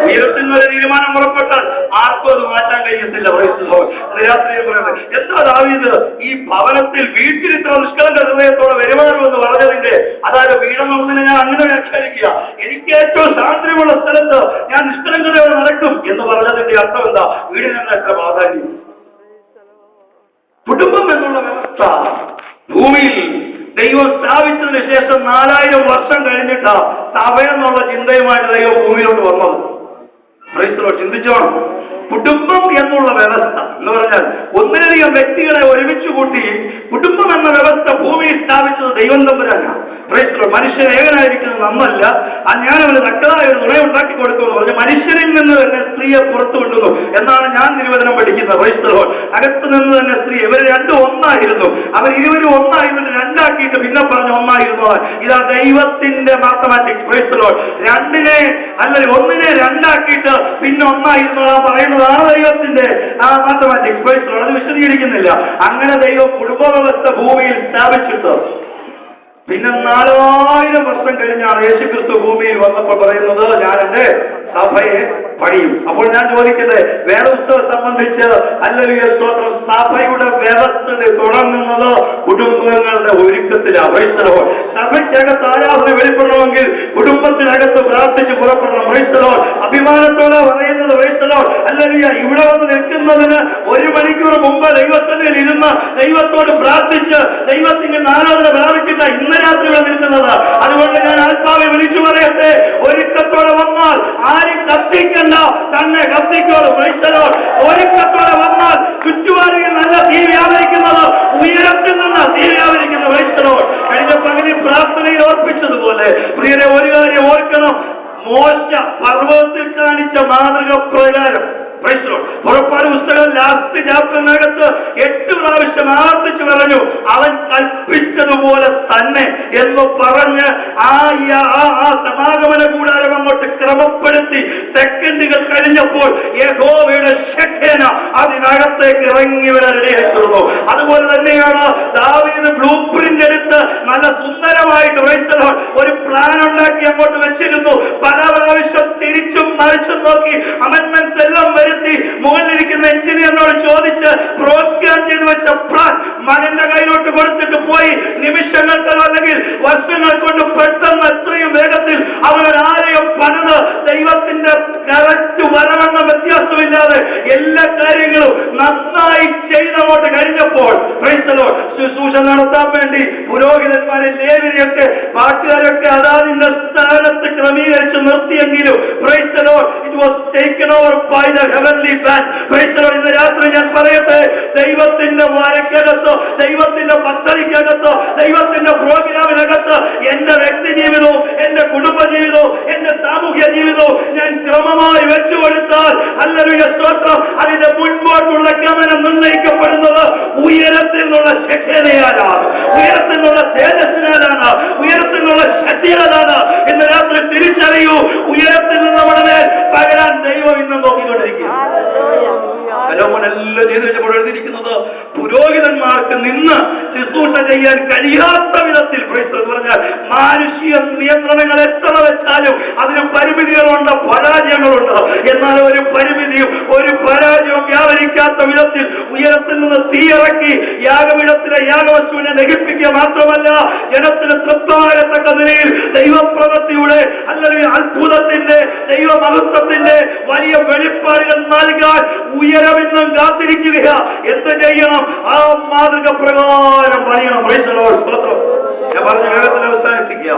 ഉയരത്തിൽ ഒരു തീരുമാനം പുറപ്പെട്ടാൽ ആർക്കും അത് മാറ്റാൻ കഴിയത്തില്ല. എന്താ ദാവീദ് ഈ ഭവനത്തിൽ വീട്ടിൽ ഇത്ര നിഷ്കളങ്ക ഹൃദയത്തോടെ വരുമാനമെന്ന് പറഞ്ഞതിന്റെ അതായത് വീണമെന്നതിനെ ഞാൻ അങ്ങനെ വ്യാഖ്യാനിക്കുക, എനിക്ക് ഏറ്റവും സ്വാതന്ത്ര്യമുള്ള സ്ഥലത്ത് ഞാൻ നിഷ്കളങ്കതയോടെ നടക്കും എന്ന് പറഞ്ഞതിന്റെ അർത്ഥം എന്താ? വീടിനെന്ന എത്ര പ്രാധാന്യം. കുടുംബം എന്നുള്ള വ്യവസ്ഥ ഭൂമിയിൽ ദൈവം സ്ഥാപിച്ചതിന് ശേഷം 4000 വർഷം കഴിഞ്ഞിട്ടാ സഭയെന്നുള്ള ചിന്തയുമായിട്ട് ദൈവം ഭൂമിയിലോട്ട് വന്നത്. ചിന്തിച്ചോണം. കുടുംബം എന്നുള്ള വ്യവസ്ഥ എന്ന് പറഞ്ഞാൽ ഒന്നിലധികം വ്യക്തികളെ ഒരുമിച്ച് കൂട്ടി കുടുംബം എന്ന വ്യവസ്ഥ ഭൂമിയിൽ സ്ഥാപിച്ചത് ദൈവം തമ്പുരാനാണ്. മനുഷ്യൻ ഏകനായിരിക്കുന്നത് നന്നല്ല, ഞാനവന് തക്കതായ ഒരു നുണ ഉണ്ടാക്കി കൊടുക്കുമെന്ന് പറഞ്ഞ് മനുഷ്യരിൽ നിന്ന് തന്നെ സ്ത്രീയെ പുറത്തു കൊണ്ടുവന്നു എന്നാണ് ഞാൻ നിവേദനം പഠിക്കുന്നത്. അകത്ത് നിന്ന് തന്നെ സ്ത്രീ, ഇവർ രണ്ടും ഒന്നായിരുന്നു, അവർ ഇരുവരും ഒന്നായിരുന്നു, രണ്ടാക്കിയിട്ട് പിന്നെ പറഞ്ഞ് ഒന്നായിരുന്നു. ഇതാ ദൈവത്തിന്റെ മാത്തമാറ്റിക്സ്. രണ്ടിനെ അല്ലെങ്കിൽ ഒന്നിനെ രണ്ടാക്കിയിട്ട് പിന്നെ ഒന്നായിരുന്നു പറയുന്നതാണ് ദൈവത്തിന്റെ മാത്തമാറ്റിക്സ്. അത് വിശദീകരിക്കുന്നില്ല. അങ്ങനെ ദൈവം കുടുംബ വ്യവസ്ഥ ഭൂമിയിൽ സ്ഥാപിച്ചിട്ട് പിന്നെ 4000 വർഷം കഴിഞ്ഞാണ് യേശുക്രിസ്തു ഭൂമിയിൽ വന്നപ്പോൾ പറയുന്നത്, ഞാൻ എന്റെ സഭയെ പണിയും. അപ്പോൾ ഞാൻ ചോദിക്കുന്നത്, വേദപുസ്തകം സംബന്ധിച്ച് അല്ലെങ്കിൽ സഭയുടെ വ്യവസ്ഥ തുടങ്ങുന്നത് കുടുംബങ്ങളുടെ ഒരുക്കത്തിലാണ്. സഭയ്ക്കകത്ത് ആരാധന വെളിപ്പെടണമെങ്കിൽ കുടുംബത്തിനകത്ത് പ്രാർത്ഥിച്ച് പുറപ്പെടണം. അഭിമാനത്തോടെ പറയുന്നത് അല്ലെങ്കിൽ ഇവിടെ വന്ന് നിൽക്കുന്നതിന് 1 മണിക്കൂർ മുമ്പ് ദൈവത്തിൽ ഇരുന്ന് ദൈവത്തോട് പ്രാർത്ഥിച്ച് ദൈവത്തിന്റെ ആരാധന പ്രാപിച്ചില്ല ഇന്ന് രാത്രി ഇവിടെ നിൽക്കുന്നത്. അതുകൊണ്ട് ഞാൻ ആത്മാവെ വിളിച്ചു പറയട്ടെ, ഒരുക്കത്തോടെ വന്നാൽ ആരും കത്തിക്കണ്ട, തന്നെ കത്തിക്കോളൂ. ഒരുക്കത്തോടെ വന്നാൽ ചുറ്റുപാടിൽ നല്ല തീ വ്യാപരിക്കുന്നത് ഉയരത്തിൽ നിന്ന് തീ വ്യാപരിക്കുന്ന വൈഷ്ണവോ. കഴിഞ്ഞ പകുതി പ്രാർത്ഥനയിൽ ഓർപ്പിച്ചതുപോലെ പ്രിയരെ ഒരു കാര്യം ഓർക്കണം, മോശ പർവ്വതത്തിൽ കാണിച്ച മാതൃക പ്രകാരം പുറപ്പാട് പുസ്തകം ലാസ്റ്റ് ചാപ്റ്ററിനകത്ത് 8 പ്രാവശ്യം ആവർത്തിച്ചു പറഞ്ഞു, അവൻ കൽപ്പിച്ചതുപോലെ തന്നെ എന്ന് പറഞ്ഞ് ആ സമാഗമന കൂടാരം അങ്ങോട്ട് ക്രമപ്പെടുത്തി സെക്കൻഡുകൾ കഴിഞ്ഞപ്പോൾ യഹോവയുടെ ശക്തേന അതിനകത്തേക്ക് ഇറങ്ങി വരാൻ ഇടയായിത്തീർന്നു. അതുപോലെ തന്നെയാണ് ദാവീദ് ബ്ലൂ പ്രിന്റ് എടുത്ത് നല്ല സുന്ദരമായിട്ട് ഒരു പ്ലാൻ ഉണ്ടാക്കി അങ്ങോട്ട് വെച്ചിരുന്നു. പല പ്രാവശ്യം തിരിച്ചും മറിച്ചും നോക്കി അമെന്റ്മെന്റ്സ് എല്ലാം വരുത്തി മുകളിലിരിക്കുന്ന എഞ്ചിനീയറിനോട് ചോദിച്ച് പ്രോഗ്രാം ചെയ്ത് വെച്ച പ്ലാൻ മകന്റെ കയ്യിലോട്ട് കൊടുത്തിട്ട് പോയി നിമിഷങ്ങൾക്ക് അല്ലെങ്കിൽ വർഷങ്ങൾ കൊണ്ട് പെട്ടെന്ന് എത്രയും വേഗത്തിൽ അവരൊരാലയം പണിത് ദൈവത്തിന്റെ കറക്റ്റ് വരവെന്ന വ്യത്യാസമില്ലാതെ എല്ലാ കാര്യങ്ങളും നന്നായി ചെയ്തങ്ങോട്ട് കഴിഞ്ഞപ്പോൾ ശുശ്രൂഷ നടത്താൻ വേണ്ടി പുരോഹിതന്മാരെ ലേവിനെയൊക്കെ പാട്ടുകാരൊക്കെ അതാതിന്റെ സ്ഥാനത്ത് ക്രമീകരിച്ച് നിർത്തിയെങ്കിലും it was taken over by the heavenly plan. ഇന്ന് രാത്രി ഞാൻ പറയട്ടെ, ദൈവത്തിന്റെ വരക്കകത്തോ ദൈവത്തിന്റെ പദ്ധതിക്കകത്തോ ദൈവത്തിന്റെ പ്രോഗ്രാമിനകത്ത് എന്റെ വ്യക്തി ജീവിതവും എന്റെ കുടുംബ ജീവിതവും എന്റെ സാമൂഹ്യ ജീവിതവും ഞാൻ ക്രമമായി വെച്ചുകൊടുത്താൽ ഹല്ലേലൂയ സ്തോത്രം, അതിന്റെ മുൻപോട്ടുള്ള ഗമനം നിർണ്ണയിക്കപ്പെടുന്നത് ഉയരത്തിൽ നിന്നുള്ള ശക്തിയാലാണ്, ഉയരത്തിൽ നിന്നുള്ള തേജസ്സിനാലാണ്, ഉയരത്തിൽ നിന്നുള്ള ശക്തിയാലാണ്. ഇന്ന് രാത്രി തിരിച്ചറിയൂ, ഉയരത്തിൽ നിന്ന് നമ്മുടെ മേൽ പകരാൻ ദൈവം ഇന്ന് നോക്കിക്കൊണ്ടിരിക്കുക. എല്ലാം ചെയ്തു വെച്ചപ്പോൾ എഴുതിയിരിക്കുന്നത് പുരോഹിതന്മാർക്ക് നിന്ന് ശുശ്രൂഷ ചെയ്യാൻ കഴിയാത്ത വിധത്തിൽ പറഞ്ഞാൽ മാനുഷിക നിയന്ത്രണങ്ങൾ എത്ര വെച്ചാലും അതിന് പരിമിതികളുണ്ട്, പരാജയങ്ങളുണ്ട്. എന്നാൽ ഒരു പരിമിതിയും ഒരു പരാജയവും വ്യാപരിക്കാത്ത വിധത്തിൽ ഉയരത്തിൽ നിന്ന് തീയിറക്കി യാഗപീഠത്തിലെ യാഗവസ്തുവിനെ ദഹിപ്പിക്കുക മാത്രമല്ല, ജനത്തിന് തൃപ്തമാകത്തക്ക നിലയിൽ ദൈവപ്രവൃത്തിയുടെ അല്ലെങ്കിൽ അത്ഭുതത്തിന്റെ ദൈവമഹത്വത്തിന്റെ വലിയ വെളിപ്പാടുകൾ നൽകാൻ ഉയരമെന്നും കാത്തിരിക്കുക. എന്ത് ചെയ്യണം? ആ മാതൃക പ്രകാരം പണിയണം. ഞാൻ പറഞ്ഞ വേഗത്തിൽ അവസാനിപ്പിക്കുക.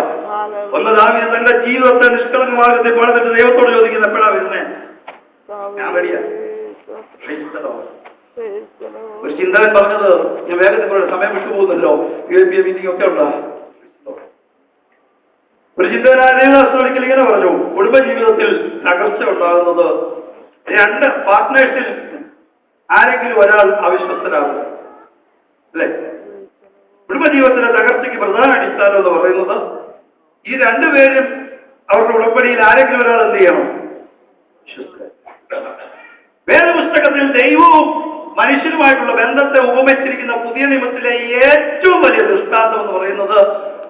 ഒന്ന് ദാവീദ് തന്റെ ജീവിതത്തെ നിഷ്കളങ്ക മാർഗത്തിൽ പണിതിട്ട് ദൈവത്തോട് ചോദിക്കുന്ന എപ്പോഴാ വരുന്നേ? ഞാൻ റെഡിയാ. ഒരു ചിന്തകൻ പറഞ്ഞത്, ഞാൻ വേഗത്തിൽ പറഞ്ഞ സമയം വിട്ടുപോകുന്നല്ലോ, മീറ്റിംഗ് ഒക്കെ ഉണ്ടാ. ഒരു ചിന്തകനായ ദേവദാസൻ ഇങ്ങനെ പറഞ്ഞു, കുടുംബജീവിതത്തിൽ തകർച്ച ഉണ്ടാകുന്നത് രണ്ട് പാർട്ട്നേഴ്സിൽ ആരെങ്കിലും ഒരാൾ അവിശ്വസ്തനാകും, അല്ലെ? കുടുംബജീവിതത്തിലെ തകർച്ചയ്ക്ക് പ്രധാന അടിസ്ഥാനം എന്ന് പറയുന്നത് ഈ രണ്ടുപേരും അവരുടെ ഉടമ്പടിയിൽ ആരെങ്കിലും ഒരാൾ എന്ത് ചെയ്യണം? വേദപുസ്തകത്തിൽ ദൈവവും മനുഷ്യരുമായിട്ടുള്ള ബന്ധത്തെ ഉപമിച്ചിരിക്കുന്ന പുതിയ നിയമത്തിലെ ഏറ്റവും വലിയ ദൃഷ്ടാന്തം എന്ന് പറയുന്നത്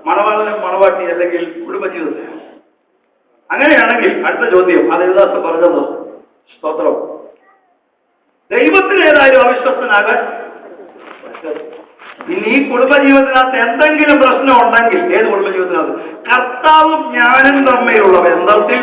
മണവാളനും മണവാട്ടി അല്ലെങ്കിൽ കുടുംബജീവിതത്തിലാണ്. അങ്ങനെയാണെങ്കിൽ അടുത്ത ചോദ്യം, അത് ദേവദാസൻ പറഞ്ഞത് സ്തോത്രം, ദൈവത്തിന് ഏതായാലും അവിശ്വസ്തനാകാൻ ഇനി ഈ കുടുംബജീവിതത്തിനകത്ത് എന്തെങ്കിലും പ്രശ്നം ഉണ്ടെങ്കിൽ, ഏത് കുടുംബജീവിതത്തിനകത്ത് കർത്താവും ഞാനും തമ്മിലുള്ള ബന്ധത്തിൽ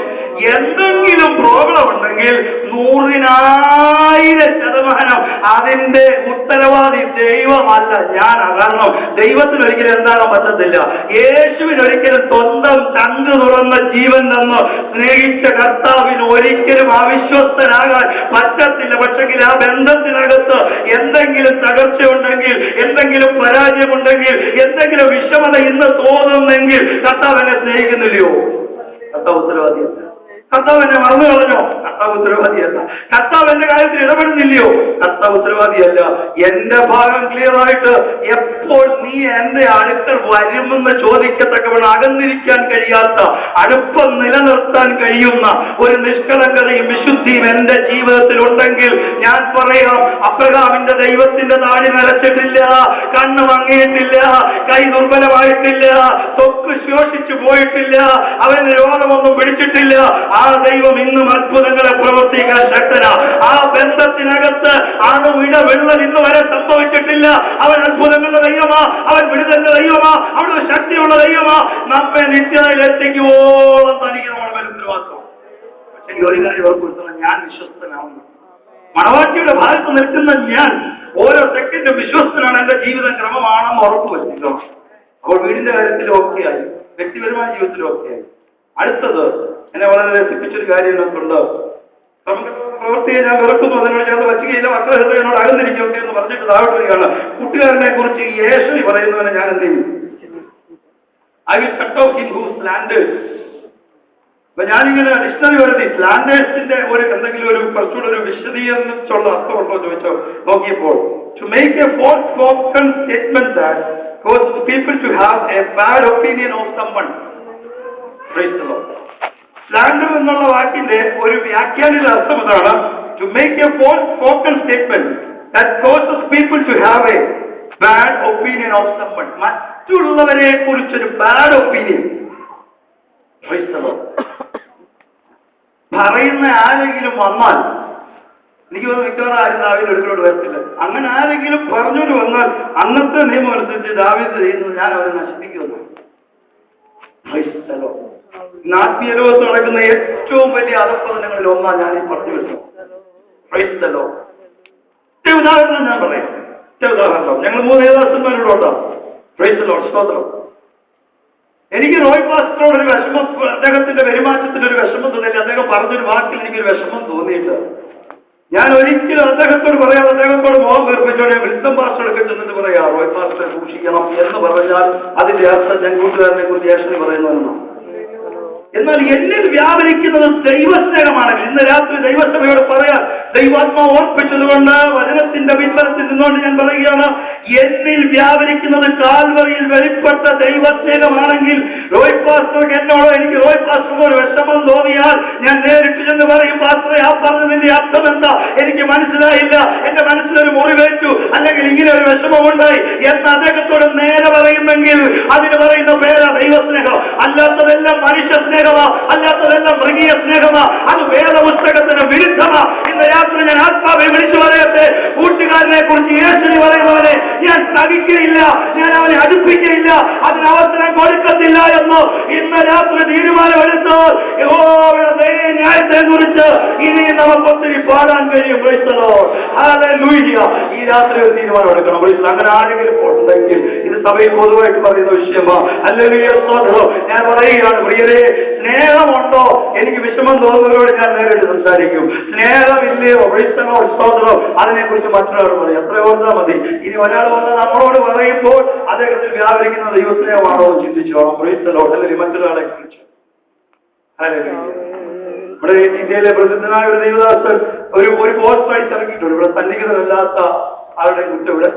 എന്തെങ്കിലും പ്രോബ്ലം ഉണ്ടെങ്കിൽ 100,000% അതിന്റെ ഉത്തരവാദി ദൈവമല്ല, ഞാനാണ്. കാരണം ദൈവത്തിനൊരിക്കലും എന്താകാൻ പറ്റത്തില്ല. യേശുവിനൊരിക്കലും സ്വന്തം ചങ്ക് തുറന്ന ജീവൻ തന്ന് സ്നേഹിച്ച കർത്താവിന് ഒരിക്കലും അവിശ്വസ്തനാകാൻ പറ്റത്തില്ല. പക്ഷെങ്കിൽ ആ ബന്ധത്തിനകത്ത് എന്തെങ്കിലും തകർച്ചയുണ്ടെങ്കിൽ, എന്തെങ്കിലും പരാജയമുണ്ടെങ്കിൽ, എന്തെങ്കിലും വിഷമത ഇന്ന് തോന്നുന്നെങ്കിൽ കർത്താവ് എന്നെ സ്നേഹിക്കുന്നില്ലയോ? കർത്താവ് ഉത്തരവാദിയല്ല. കർത്താവ് എന്നെ മറന്നു കളഞ്ഞോ? കർത്താവ് ഉത്തരവാദിയല്ല. കർത്താവ് എന്റെ കാര്യത്തിൽ ഇടപെടുന്നില്ലയോ? കർത്താവ് ഉത്തരവാദിയല്ല. എന്റെ ഭാഗം ക്ലിയർ ആയിട്ട് എപ്പോൾ നീ എന്റെ അടുക്കൽ വരുമെന്ന് ചോദിക്കത്തക്കവണ്ണം അകന്നിരിക്കാൻ കഴിയാത്ത, അടുപ്പം നിലനിർത്താൻ കഴിയുന്ന ഒരു നിഷ്കളങ്കതയും വിശുദ്ധിയും എന്റെ ജീവിതത്തിൽ ഉണ്ടെങ്കിൽ ഞാൻ പറയാം, അബ്രഹാമിന്റെ ദൈവത്തിന്റെ താടി നരച്ചിട്ടില്ല, കണ്ണ് മങ്ങിയിട്ടില്ല, കൈ ദുർബലമായിട്ടില്ല, തൊക്ക് ശോഷിച്ചു പോയിട്ടില്ല, അവന് രോഗമൊന്നും പിടിച്ചിട്ടില്ല. ആ ദൈവം ഇന്നും അത്ഭുതങ്ങളെ പ്രവർത്തിക്കാൻ ശക്തനാ. ആ ബന്ധത്തിനകത്ത് വിള്ളൽ ഇന്ന് വരെ സംഭവിച്ചിട്ടില്ല. അവൻ അത്ഭുതങ്ങളുടെ ദൈവമാ, അവൻ വിടുതലിന്റെ ദൈവമാ, അവിടുത്തെ ശക്തിയുള്ള ദൈവമാ. നമ്മെ നിത്യതയിൽ എത്തിക്കുവോളം തനിക്ക് നമ്മുടെ മേൽ ഉത്തരവാദിത്വം. പക്ഷേ ഒരു കാര്യം ഓർപ്പെടുത്തണം, ഞാൻ വിശ്വസ്തനാവുന്നു. മണവാട്ടിയുടെ ഭാഗത്ത് നിൽക്കുന്ന ഞാൻ ഓരോ സെക്കൻഡും വിശ്വസ്തനാണ്. എന്റെ ജീവിതം ക്രമമാണെന്ന് ഉറപ്പുവരുത്തിക്കണം. അപ്പോൾ വീടിന്റെ കാര്യത്തിലും ഒക്കെയായി, വ്യക്തിപരമായ ജീവിതത്തിലും ഒക്കെയായി. അടുത്തത് എന്നെ വളരെ രസിപ്പിച്ചൊരു കാര്യം എന്നൊക്കെയുണ്ട്. പ്രവൃത്തിയെ ഞാൻ വെറുക്കുന്നു, അതിനോട് ചേർന്ന് വച്ചുകയില്ല, മക്കളെ ഹൃദയനോട് അകന്നിരിക്കുകയൊക്കെ എന്ന് പറഞ്ഞിട്ട് താഴോട്ട് വരികയാണ്. കൂട്ടുകാരനെ കുറിച്ച് യേശു പറയുന്നവനെ ഞാൻ എന്ത് ചെയ്യും? I will cut off him who slanders. അപ്പൊ ഞാനിങ്ങനെ ഡിക്ഷണറി വരുത്തി സ്ലാൻഡേഴ്സിന്റെ എന്തെങ്കിലും ഒരു കുറച്ചുകൂടെ ഒരു വിശദീകരിച്ചുള്ള അർത്ഥമുണ്ടോ ചോദിച്ചോ നോക്കിയപ്പോൾ, to make a false spoken statement that cause people to have a bad opinion of someone. Praise the Lord. Slander എന്നുള്ള വാക്കിന്റെ ഒരു വ്യാഖ്യാനിത അർത്ഥം ഇതാണ്: to make a false spoken statement that causes people to have a bad opinion of someone. മറ്റുള്ളവരെ കുറിച്ചൊരു bad opinion. Praise the Lord. പറയുന്ന ആരെങ്കിലും വന്നാൽ, എനിക്ക് തോന്നുന്നു മിക്കവാറും ആരും ദാവീദ് ഒരിക്കലോട് വരത്തില്ല. അങ്ങനെ ആരെങ്കിലും പറഞ്ഞോണ്ട് വന്നാൽ അന്നത്തെ നിയമം അനുസരിച്ച് ദാവീദ് ചെയ്യുന്നത് ഞാൻ അവരെ നശിപ്പിക്കുന്നു. ആത്മീയ ലോകത്ത് നടക്കുന്ന ഏറ്റവും വലിയ അധപ്പതനങ്ങളിൽ ഒന്നാണ് ഞാൻ ഈ പറഞ്ഞു വരുന്നത്. Praise the Lord. ഉദാഹരണം ഞാൻ പറയാം. ഉദാഹരണം ഞങ്ങൾ 3 ദേവദാസന്മാരോടോ. Praise the Lord. സ്തോത്രം. എനിക്ക് റോയ് പാസ്റ്ററോടൊരു വിഷമം, അദ്ദേഹത്തിന്റെ പെരുമാറ്റത്തിനൊരു വിഷമം തോന്നിയില്ല. അദ്ദേഹം പറഞ്ഞൊരു വാക്കിൽ എനിക്കൊരു വിഷമം തോന്നിയിട്ട് ഞാൻ ഒരിക്കലും അദ്ദേഹത്തോട് പറയാം, അദ്ദേഹത്തോട് മോഹം വീർപ്പിച്ചോടെ വിൽസം പാസ്റ്ററൊക്കെ ചെന്നിട്ട് പറയാം, റോയ് പാസ്റ്ററെ സൂക്ഷിക്കണം എന്ന് പറഞ്ഞാൽ അതിന്റെ അർത്ഥം ഞാൻ കൂട്ടുകാരനെ കുറിച്ച് യേശുവിന് പറയുന്നതെന്നാണ്. എന്നാൽ എന്നിൽ വ്യാപരിക്കുന്നത് ദൈവസ്നേഹമാണെങ്കിൽ, ഇന്ന് രാത്രി ദൈവസഭയോട് പറയാൻ ദൈവാത്മാവ് ഓർപ്പിച്ചതുകൊണ്ട് വചനത്തിന്റെ പിൻബലത്തിൽ നിന്നുകൊണ്ട് ഞാൻ പറയുകയാണ്, എന്നിൽ വ്യാപരിക്കുന്നത് കാൽവറിയിൽ വെളിപ്പെട്ട ദൈവസ്നേഹമാണെങ്കിൽ റോയ് പാസ്റ്റർക്ക് എന്നോടോ എനിക്ക് റോയ് പാസ്റ്ററിനോട് വിഷമം തോന്നിയാൽ ഞാൻ നേരിട്ട് ചെന്ന് പറയും, പാസ്റ്ററെ ആ പറഞ്ഞതിന്റെ അർത്ഥം എന്താ, എനിക്ക് മനസ്സിലായില്ല, എന്റെ മനസ്സിലൊരു മുറിവേറ്റു, അല്ലെങ്കിൽ ഇങ്ങനെ ഒരു വിഷമമുണ്ടായി എന്ന് അദ്ദേഹത്തോട് നേരെ പറയുന്നെങ്കിൽ അതിന് പറയുന്ന പേരാ ദൈവസ്നേഹം. അല്ലാത്തതെല്ലാം മനുഷ്യ സ്നേഹമാ, അല്ലാത്തതെല്ലാം മൃഗീയ സ്നേഹമാ. അത് വേദപുസ്തകത്തിന് വിരുദ്ധമാ. ഇന്ന് രാത്രി ഞാൻ ആത്മാവെ വിളിച്ചു പറയട്ടെ, കൂട്ടുകാരനെ കുറിച്ച് യേശുവിന് പറയുന്നവനെ ഞാൻ സഹിക്കുകയില്ല, ഞാൻ അവനെ അടുപ്പിക്കുകയില്ല, അതിന് അവസരം കൊടുക്കത്തില്ല എന്ന് ഇന്ന് രാത്രി തീരുമാനമെടുത്ത് യഹോവയുടെ ന്യായത്തെ കുറിച്ച് ഇനി നമുക്ക് ഒത്തിരി പാടാൻ കഴിയും. ഹല്ലേലൂയ. ഈ രാത്രി ഒരു തീരുമാനം എടുക്കണം. അങ്ങനെ ആരെങ്കിലും ഉണ്ടെങ്കിൽ ഇത് സഭയിൽ പൊതുവായിട്ട് പറയുന്ന വിഷയമാ. ഹല്ലേലൂയ. ഞാൻ പറയുകയാണ്, പ്രിയരെ, സ്നേഹമുണ്ടോ? എനിക്ക് വിഷമം തോന്നുന്നവരോട് ഞാൻ നേരിട്ട് സംസാരിക്കും. സ്നേഹമില്ലയോ? സ്തോത്രം. അതിനെക്കുറിച്ച് മറ്റുള്ള ഒരാളോട് പറയും, അത്ര ഓർത്താൽ മതി. ഇനി ഒരാൾ വന്ന് നമ്മളോട് പറയുമ്പോൾ അദ്ദേഹത്തിൽ വ്യാപരിക്കുന്ന ദൈവസ്നേഹമാണോ ചിന്തിച്ചോളാം. അല്ലെങ്കിൽ മറ്റൊരാളെ കുറിച്ച്. ഇവിടെ ഇന്ത്യയിലെ പ്രസിദ്ധനായ ഒരു ദൈവദാസൻ ഒരു പോസ്റ്റ് ഇറങ്ങിയിട്ടുണ്ട്. ഇവിടെ സന്നിഹിതരല്ലാത്ത ആരുടെ കുറിച്ച് ഇവിടെ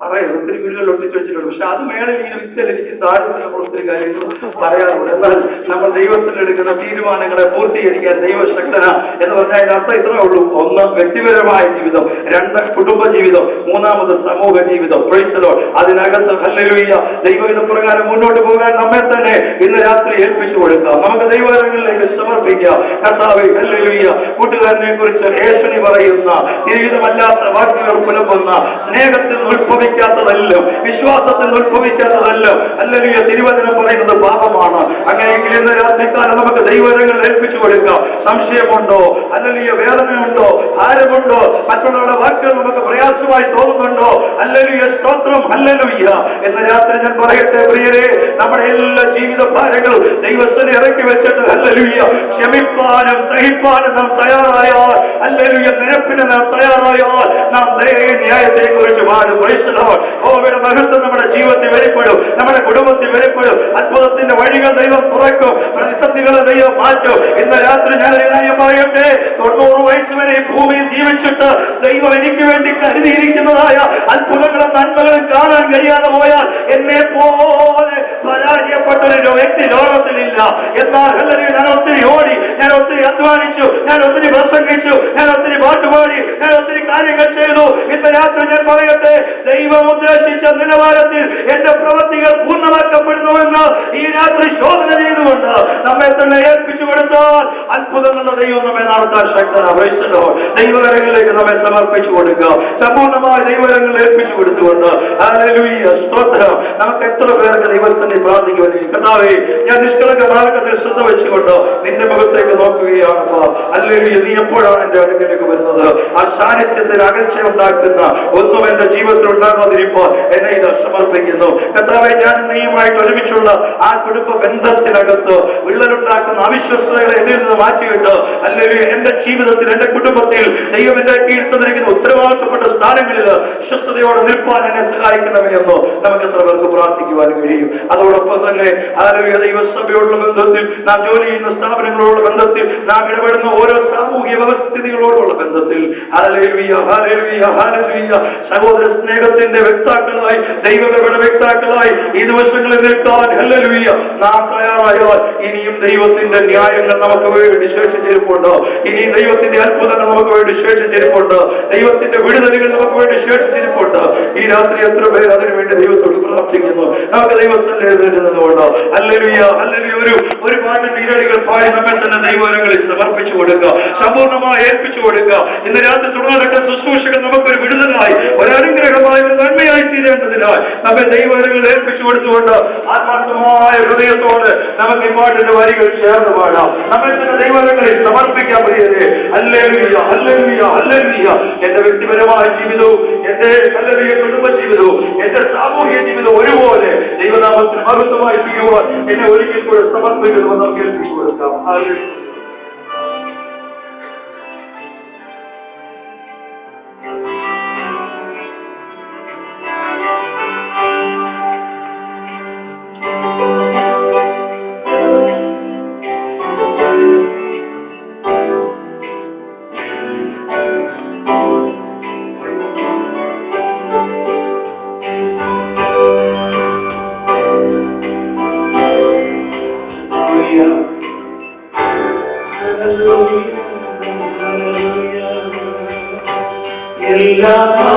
പറയുന്നത് ഒത്തിരി വീടുകളിൽ ഒട്ടിച്ചു വെച്ചിട്ടുണ്ട്. പക്ഷെ അത് മേളിൽ ഇങ്ങനെ വിറ്റലിരിക്കും താഴ്ത്തി നമ്മൾ ഒത്തിരി കാര്യങ്ങൾ പറയാറുണ്ട്. എന്നാൽ നമ്മൾ ദൈവത്തിൽ എടുക്കുന്ന തീരുമാനങ്ങളെ പൂർത്തീകരിക്കാൻ ദൈവശക്തന എന്ന് പറഞ്ഞാൽ അതിന്റെ അർത്ഥം ഇത്രേ ഉള്ളൂ. ഒന്ന്, വ്യക്തിപരമായ ജീവിതം. രണ്ട്, കുടുംബ ജീവിതം. മൂന്നാമത്, സമൂഹ ജീവിതം. പ്രൈസലോ അതിനകത്ത് ഹല്ലേലൂയ ദൈവഹിത പ്രകാരം മുന്നോട്ട് പോകാൻ നമ്മെ തന്നെ ഇന്ന് രാത്രി ഏൽപ്പിച്ചു കൊടുക്കാം. നമുക്ക് ദൈവകരങ്ങളിലേക്ക് സമർപ്പിക്കാം. കർത്താവേ ഹല്ലേലൂയ, കൂട്ടുകാരനെ കുറിച്ച് യേശുനി പറയുന്ന ജീവിതമല്ലാത്ത വാക്കുകൾ പുലമ്പുന്ന സ്നേഹത്തിൽ ഉത്ഭവിക്കാത്തതല്ല, വിശ്വാസത്തിൽ ഉത്ഭവിക്കാത്തതല്ല. ഹല്ലേലൂയ തിരുവചനം പറയുന്നത് പാപമാണ്. അങ്ങനെയെങ്കിൽ ഇന്ന് രാത്രിക്കാലം നമുക്ക് ദൈവകരങ്ങളിൽ ഏൽപ്പിച്ചു കൊടുക്കാം. സംശയമുണ്ടോ? ഹല്ലേലൂയ വേദനയുണ്ടോ? ഭാരമുണ്ടോ? മറ്റുള്ളവരുടെ വാക്കുകൾ നമുക്ക് പ്രയാസമായി തോന്നുന്നുണ്ടോ? ഹല്ലേലൂയ സ്തോത്രം. ഹല്ലേലൂയ എന്ന രാത്രി ഞാൻ പറയട്ടെ പ്രിയരെ, നമ്മുടെ എല്ലാ ജീവിത ഭാരങ്ങളും ദൈവത്തിന് ഇറക്കി വെച്ചിട്ട് ഹല്ലേലൂയ ക്ഷമിപ്പാനും സഹിപ്പാനും നാം തയ്യാറായാൽ, ഹല്ലേലൂയ നിരപ്പിന് നാം തയ്യാറായാൽ, നാം ന്യായത്തെ കുറിച്ച് പാടും. ഓവയുടെ മഹത്വം നമ്മുടെ ജീവിതത്തിൽ വെളിപ്പെടും, നമ്മുടെ കുടുംബത്തിൽ വെളിപ്പെടും. അത്ഭുതത്തിന്റെ വഴികൾ ദൈവം തുറക്കും, പ്രതിസന്ധികളെ ദൈവം മാറ്റും. ഇന്ന് രാത്രി ഞാൻ കാര്യം പറയട്ടെ, 90 വയസ്സ് വരെ ഈ ഭൂമിയിൽ ജീവിച്ചിട്ട് ദൈവം എനിക്ക് വേണ്ടി കരുതിയിരിക്കുന്നതായ അത്ഭുതങ്ങളും നന്മകളും കാണാൻ കഴിയാതെ പോയാൽ എന്നെ പോലെ പരാജയപ്പെട്ടൊരു വ്യക്തി ലോകത്തിലില്ല. എന്നാൽ ഞാൻ ഒത്തിരി ഓടി, ഞാൻ ഒത്തിരി അധ്വാനിച്ചു, ഞാൻ ഒത്തിരി പ്രസംഗിച്ചു, ഞാൻ ഒത്തിരി പാട്ടുപാടി, ഞാൻ ഒത്തിരി കാര്യങ്ങൾ ചെയ്തു. ഇന്ന് രാത്രി ഞാൻ പറയട്ടെ, ദൈവം ഉദ്ദേശിച്ച നിലവാരത്തിൽ എന്റെ പ്രവൃത്തികൾ പൂർണ്ണമാക്കപ്പെടുന്നുവെന്ന് ഈ രാത്രി ശോധന ചെയ്തുകൊണ്ട് നമ്മെ തന്നെ ഏൽപ്പിച്ചു കൊടുത്താൽ അത്ഭുതങ്ങളുടെ ദൈവം നമ്മെ നടത്താൻ ശക്തനാണ്. ദൈവകരങ്ങളിലേക്ക് നമ്മെ സമർപ്പിച്ചു കൊടുക്കുക. സമ്പൂർണ്ണമായ ദൈവകരങ്ങളിൽ ഏൽപ്പിച്ചു കൊടുത്തുകൊണ്ട് ഹല്ലേലൂയ സ്തോത്രം. നമുക്ക് എത്ര പേർക്ക് ദൈവത്തിന്റെ പ്രാർത്ഥിക്കുവാൻ കർത്താവേ, ഞാൻ നിഷ്കളങ്ക മാർഗത്തിൽ ശ്രദ്ധ വെച്ചുകൊണ്ട് നിന്റെ മുഖത്തേക്ക് നോക്കുകയാണ്. ഹല്ലേലൂയ നീ എപ്പോഴാണ് എന്റെ അടുക്കലേക്ക് വരുന്നത്? ആ സാന്നിധ്യത്തിന് അകൽച്ച ഉണ്ടാക്കുന്ന ഒന്നും എന്റെ ജീവിതത്തിൽ ഉണ്ടാകാതിരിപ്പോൾ എന്നെ ഇത് സമർപ്പിക്കുന്നു. കർത്താവേ, ഞാൻ നീയുമായിട്ട് ഒരുമിച്ചുള്ള ആ കുടുംബ ബന്ധത്തിനകത്ത് വിള്ളലുണ്ടാക്കുന്ന അവിശ്വസ്തകളെ എന്നിൽ നിന്ന് മാറ്റിയിട്ട് ഹല്ലേലൂയ എന്റെ ജീവിതത്തിൽ, എന്റെ കുടുംബത്തിൽ ദൈവം എന്റെ കീഴിൽ തന്നിരിക്കുന്ന ഉത്തരവാദിത്തപ്പെട്ട സ്ഥാനങ്ങളിൽ വിശ്വസ്തയോടെ നിൽപ്പാൻ എന്നെ സഹായിക്കണമേ എന്ന് നമുക്ക് എത്ര പേർക്ക് പ്രാർത്ഥിക്കുവാൻ കഴിയും. അതോടൊപ്പം തന്നെ ഹല്ലേലൂയ ദൈവസഭയോടുള്ള ബന്ധത്തിൽ, നാം ജോലി ചെയ്യുന്ന സ്ഥാപനങ്ങളോടുള്ള ബന്ധത്തിൽ, നാം ഇടപെടുന്ന ഓരോ സാമൂഹിക വ്യവസ്ഥിതികളോടുള്ള ബന്ധത്തിൽ ഹല്ലേലൂയ ഹല്ലേലൂയ ഹല്ലേലൂയ സഹോദര സ്നേഹത്തിന്റെ വ്യക്താക്കളായി, ദൈവകൃപയുടെ വ്യക്താക്കളായി ഈ ദിവസങ്ങളിൽ നിൽക്കാൻ ഹല്ലേലൂയ നാം തയ്യാറായാൽ ഇനിയും ദൈവത്തിന്റെ ന്യായങ്ങൾ നമുക്ക് വേണ്ടി ശേഷിച്ചിരിപ്പുണ്ട്. ഇനിയും ദൈവത്തിന്റെ അത്ഭുതങ്ങൾ നമുക്ക് വേണ്ടി ശേഷിച്ചിരിപ്പുണ്ട്. ദൈവത്തിന്റെ വിടുതലുകൾ നമുക്ക് വേണ്ടി ശേഷിച്ചിരിപ്പുണ്ട്. ഈ രാത്രി എത്ര പേര് അതിനുവേണ്ടി ദൈവത്തോട് പ്രാർത്ഥിക്കുന്നു? നമുക്ക് ദൈവത്തിന്റെ എതിർക്കുന്നതുകൊണ്ട് ഹല്ലേലൂയ ഹല്ലേലൂയ ഒരു പാട്ട് പീരടികൾ പാടി നമ്മെ തന്നെ ദൈവങ്ങളിൽ സമർപ്പിച്ചു കൊടുക്കുക, സമ്പൂർണ്ണമായി ഏൽപ്പിച്ചു കൊടുക്കുക. ഇന്ന് രാത്രി തുടർന്ന ശുശ്രൂഷകൾ നമുക്കൊരു വിടുതലായി, ഒരനുഗ്രഹമായ ഒരു നന്മയായി തീരേണ്ടതിനായി നമ്മെ ദൈവങ്ങളിൽ ഏൽപ്പിച്ചു കൊടുത്തുകൊണ്ട് ആത്മാർത്ഥമായ ഹൃദയത്തോട് നമുക്ക് ഈ പാട്ടിന്റെ വരികൾ ചേർന്ന് പാടാം. നമ്മെ തന്നെ ദൈവങ്ങളിൽ സമർപ്പിക്കാൻ പ്രിയരെ. Hallelujah hallelujah hallelujah. എന്റെ വ്യക്തിപരമായ ജീവിതവും, എന്റെ ഹല്ലേലൂയ കുടുംബ ജീവിതവും, എന്റെ സാമൂഹിക ജീവിതവും ഒരുപോലെ ദൈവനാമത്തിന് മഹത്വമായി ചെയ്യുവാൻ എന്നെ ഒരിക്കൽ കൂടെ സമർപ്പിക്കുമെന്ന് നമുക്ക് ഏൽപ്പിച്ചു കൊടുക്കാം. I'll